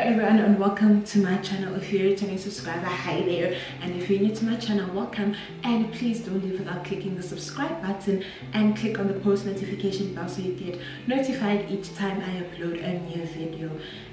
everyone and welcome to my channel. If you're a returning subscriber, hi there, and if you're new to my channel, welcome. And please don't leave without clicking the subscribe button and click on the post notification bell so you get notified each time I upload a new video.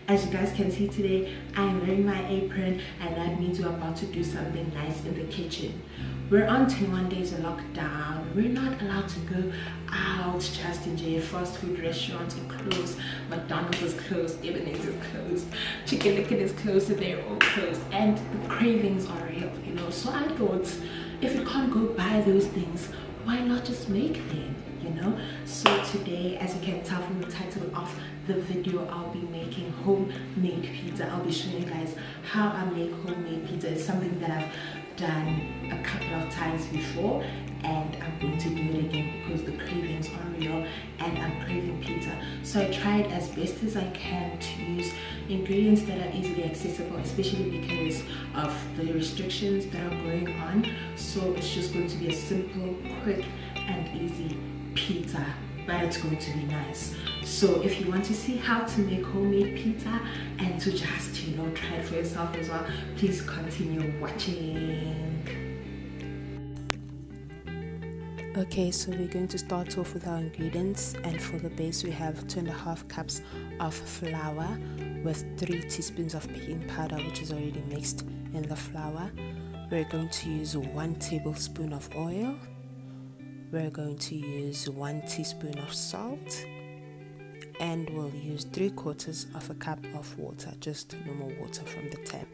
As you guys can see today, I'm wearing my apron, and that means we're about to do something nice in the kitchen. We're on 21 days of lockdown. We're not allowed to go out just enjoy. Fast food restaurants are closed, McDonald's is closed, Ebenezer's is closed, Chicken Licken is closed, and they're all closed, and the cravings are real, you know. So I thought, if you can't go buy those things, why not just make them, you know? So today, as you can tell from the title of the video, I'll be making homemade pizza. I'll be showing you guys how I make homemade pizza. It's something that I've done a couple of times before, and I'm going to do it again because the cravings are real and I'm craving pizza. So I tried as best as I can to use ingredients that are easily accessible, especially because of the restrictions that are going on. So it's just going to be a simple, quick and easy pizza, but it's going to be nice. So if you want to see how to make homemade pizza and to just, you know, try it for yourself as well, please continue watching. Okay, so we're going to start off with our ingredients, and for the base we have 2.5 cups of flour with 3 teaspoons of baking powder, which is already mixed in the flour. We're going to use 1 tablespoon of oil. We're going to use 1 teaspoon of salt, and we'll use 3/4 cup of water, just normal water from the tap.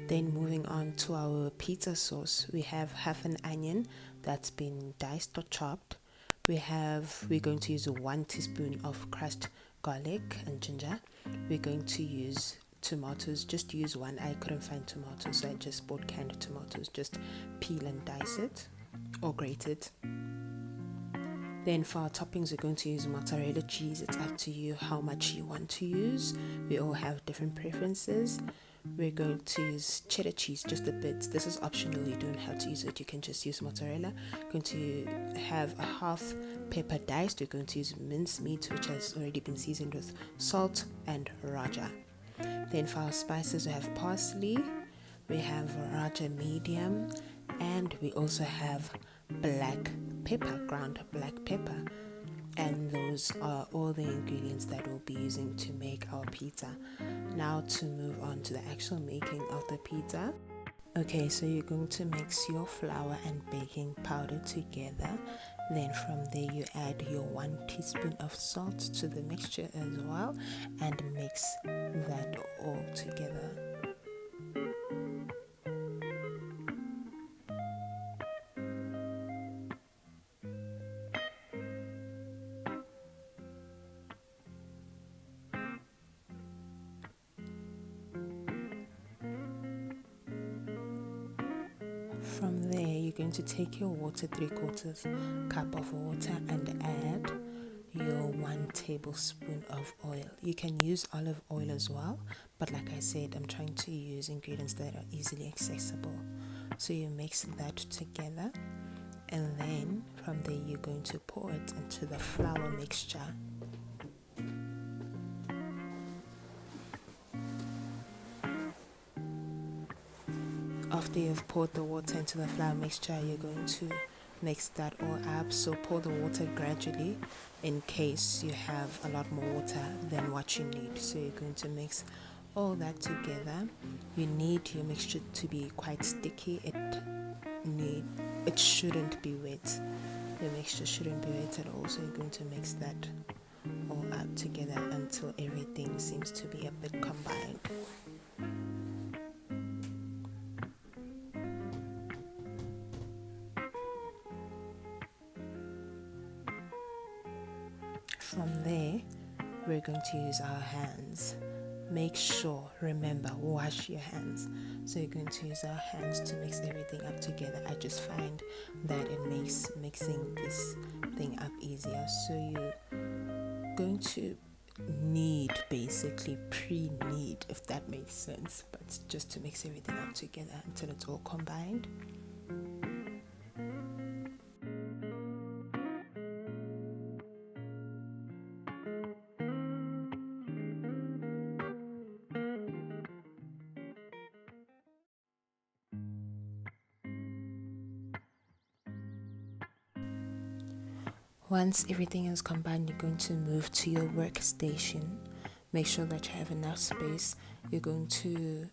Then moving on to our pizza sauce, we have half an onion that's been diced or chopped. We're going to use 1 teaspoon of crushed garlic and ginger. We're going to use tomatoes, just use 1. I couldn't find tomatoes, so I just bought canned tomatoes. Just peel and dice it or grate it. Then for our toppings, we're going to use mozzarella cheese. It's up to you how much you want to use. We all have different preferences. We're going to use cheddar cheese, just a bit. This is optional, you don't have to use it, you can just use mozzarella. Going to have a half pepper diced. We're going to use mince meat, which has already been seasoned with salt and Rajah. Then for our spices, we have parsley, we have Rajah medium, and we also have black pepper, ground black pepper. And those are all the ingredients that we'll be using to make our pizza. Now to move on to the actual making of the pizza. Okay, so you're going to mix your flour and baking powder together. Then from there you add your 1 teaspoon of salt to the mixture as well, and mix that all together. From there, you're going to take your water, 3/4 cup of water, and add your 1 tablespoon of oil. You can use olive oil as well, but like I said, I'm trying to use ingredients that are easily accessible. So you mix that together, and then from there you're going to pour it into the flour mixture. After you've poured the water into the flour mixture, you're going to mix that all up. So pour the water gradually in case you have a lot more water than what you need. So you're going to mix all that together. You need your mixture to be quite sticky. It shouldn't be wet. Your mixture shouldn't be wet at all. So you're going to mix that all up together until everything seems to be a bit combined. From there, we're going to use our hands. Make sure, remember, wash your hands. So you're going to use our hands to mix everything up together. I just find that it makes mixing this thing up easier. So you're going to pre-knead, if that makes sense, but just to mix everything up together until it's all combined. Once everything is combined, you're going to move to your workstation. Make sure that you have enough space. You're going to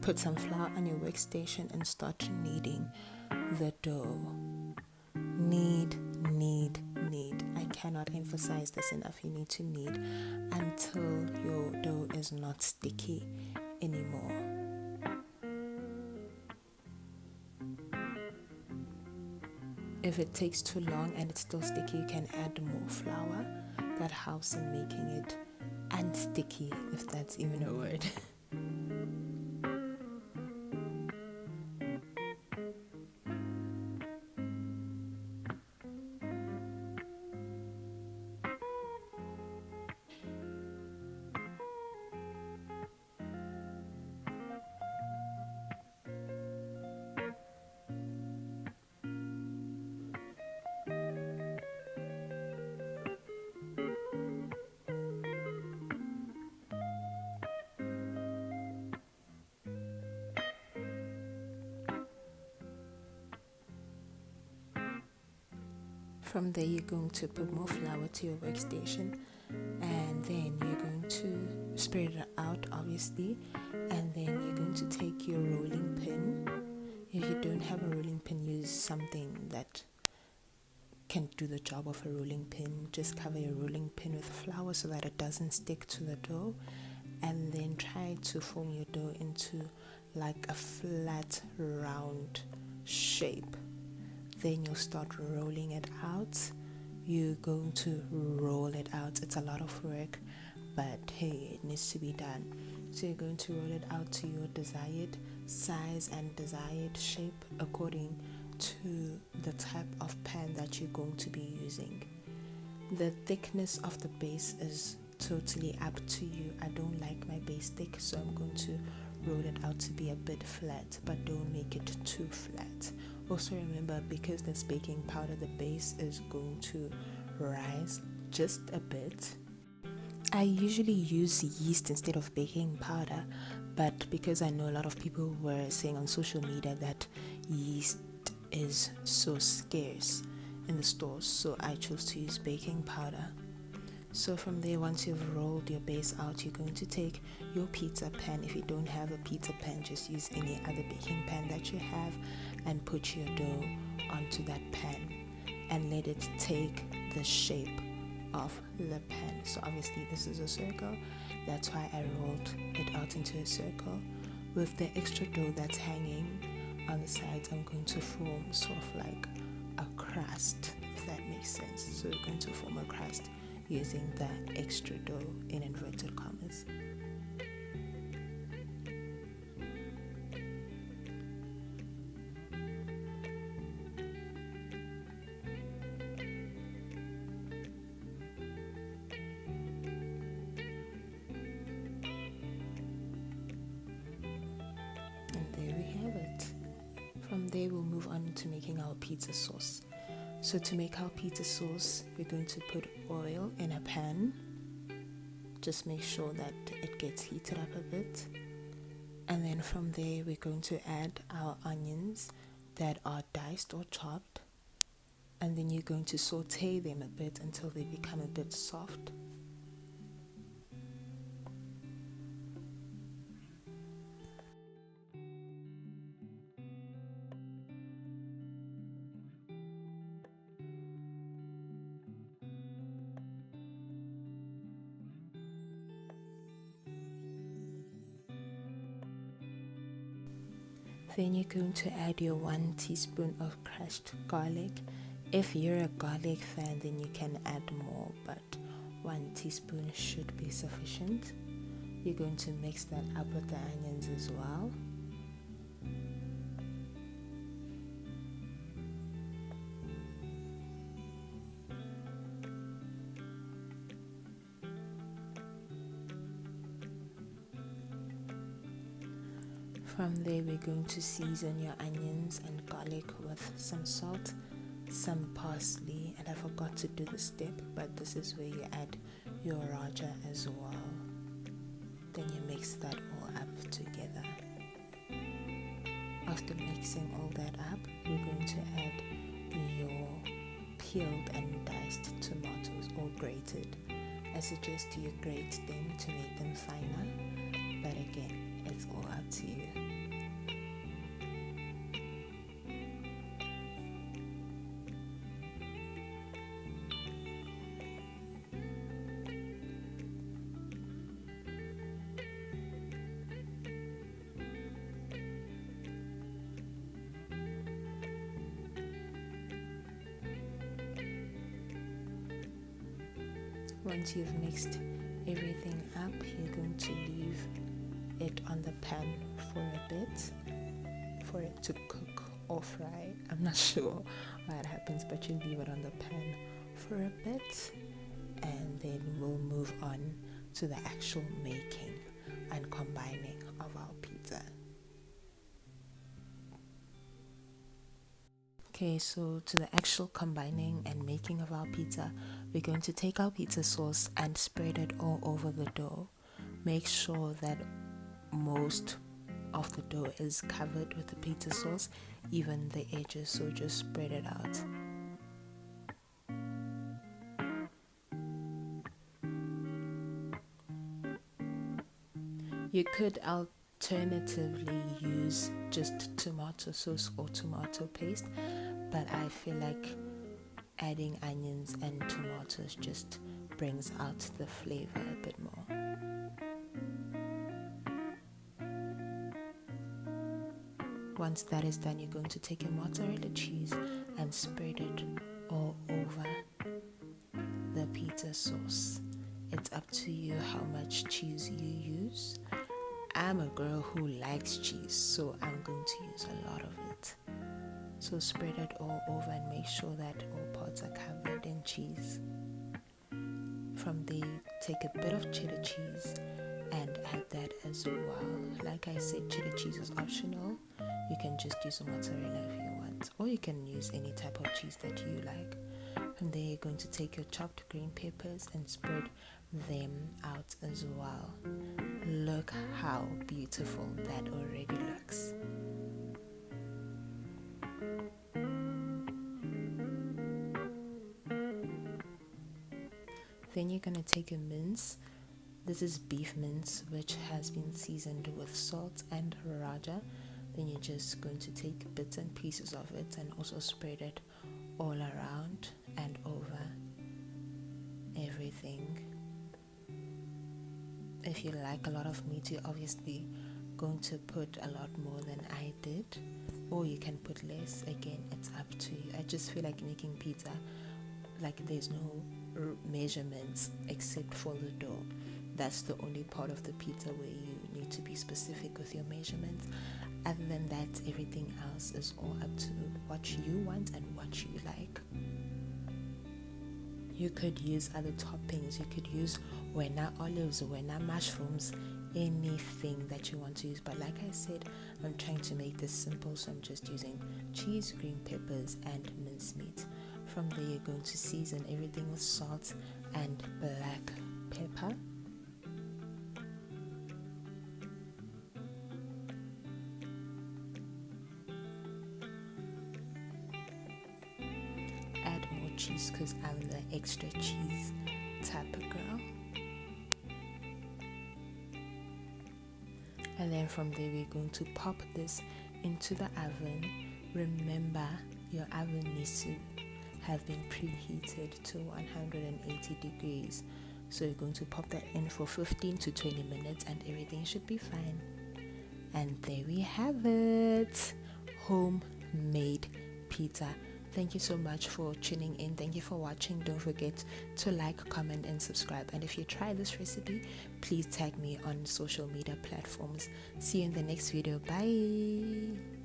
put some flour on your workstation and start kneading the dough. Knead. I cannot emphasize this enough. You need to knead until your dough is not sticky anymore. If it takes too long and it's still sticky, you can add more flour. That helps in making it unsticky, if that's even a word. From there, you're going to put more flour to your workstation, and then you're going to spread it out, obviously, and then you're going to take your rolling pin. If you don't have a rolling pin, use something that can do the job of a rolling pin. Just cover your rolling pin with flour so that it doesn't stick to the dough, and then try to form your dough into like a flat, round shape. Then you'll start rolling it out. You're going to roll it out. It's a lot of work, but hey, it needs to be done. So you're going to roll it out to your desired size and desired shape according to the type of pan that you're going to be using. The thickness of the base is totally up to you. I don't like my base thick, so I'm going to roll it out to be a bit flat, but don't make it too flat. Also remember, because there's baking powder, the base is going to rise just a bit. I usually use yeast instead of baking powder, but because I know a lot of people were saying on social media that yeast is so scarce in the stores, so I chose to use baking powder. So from there, once you've rolled your base out, you're going to take your pizza pan. If you don't have a pizza pan, just use any other baking pan that you have and put your dough onto that pan and let it take the shape of the pan. So obviously this is a circle, that's why I rolled it out into a circle. With the extra dough that's hanging on the sides, I'm going to form sort of like a crust, if that makes sense. So we're going to form a crust using that extra dough in inverted commas. And there we have it. From there, we'll move on to making our pizza sauce. So to make our pizza sauce, we're going to put oil in a pan. Just make sure that it gets heated up a bit. And then from there, we're going to add our onions that are diced or chopped. And then you're going to saute them a bit until they become a bit soft. Then you're going to add your 1 teaspoon of crushed garlic. If you're a garlic fan, then you can add more, but 1 teaspoon should be sufficient. You're going to mix that up with the onions as well. From there, we're going to season your onions and garlic with some salt, some parsley, and I forgot to do the step, but this is where you add your Rajah as well. Then you mix that all up together. After mixing all that up, we're going to add your peeled and diced tomatoes or grated. I suggest you grate them to make them finer, but again, it's all up to you. Once you've mixed everything up, you're going to leave it on the pan for a bit, for it to cook or fry. I'm not sure what happens, but you leave it on the pan for a bit, and then we'll move on to the actual making and combining of our pizza. Okay, so to the actual combining and making of our pizza, we're going to take our pizza sauce and spread it all over the dough. Make sure that most of the dough is covered with the pizza sauce, even the edges, so just spread it out. You could alternatively use just tomato sauce or tomato paste, but I feel like adding onions and tomatoes just brings out the flavor a bit more. Once that is done, you're going to take your mozzarella cheese and spread it all over the pizza sauce. It's up to you how much cheese you use. I'm a girl who likes cheese, so I'm going to use a lot of it. So spread it all over and make sure that all parts are covered in cheese. From there, take a bit of cheddar cheese and add that as well. Like I said, cheddar cheese is optional. You can just use a mozzarella if you want, or you can use any type of cheese that you like. From there, you're going to take your chopped green peppers and spread them out as well. Look how beautiful that already looks. Then you're going to take a mince. This is beef mince, which has been seasoned with salt and Rajah. Then you're just going to take bits and pieces of it and also spread it all around and over everything. If you like a lot of meat, you're obviously going to put a lot more than I did, or you can put less. Again, it's up to you. I just feel like making pizza, like there's no measurements except for the dough. That's the only part of the pizza where you need to be specific with your measurements. Other than that, everything else is all up to what you want and what you like. You could use other toppings. You could use Muano olives, Muano mushrooms, anything that you want to use. But like I said, I'm trying to make this simple, so I'm just using cheese, green peppers, and mincemeat. From there, you're going to season everything with salt and black pepper. Add more cheese because I'm the extra cheese type of girl. And then from there, we're going to pop this into the oven. Remember, your oven needs to have been preheated to 180 degrees. So you're going to pop that in for 15 to 20 minutes and everything should be fine. And there we have it. Homemade pizza. Thank you so much for tuning in. Thank you for watching. Don't forget to like, comment, and subscribe. And if you try this recipe, please tag me on social media platforms. See you in the next video. Bye.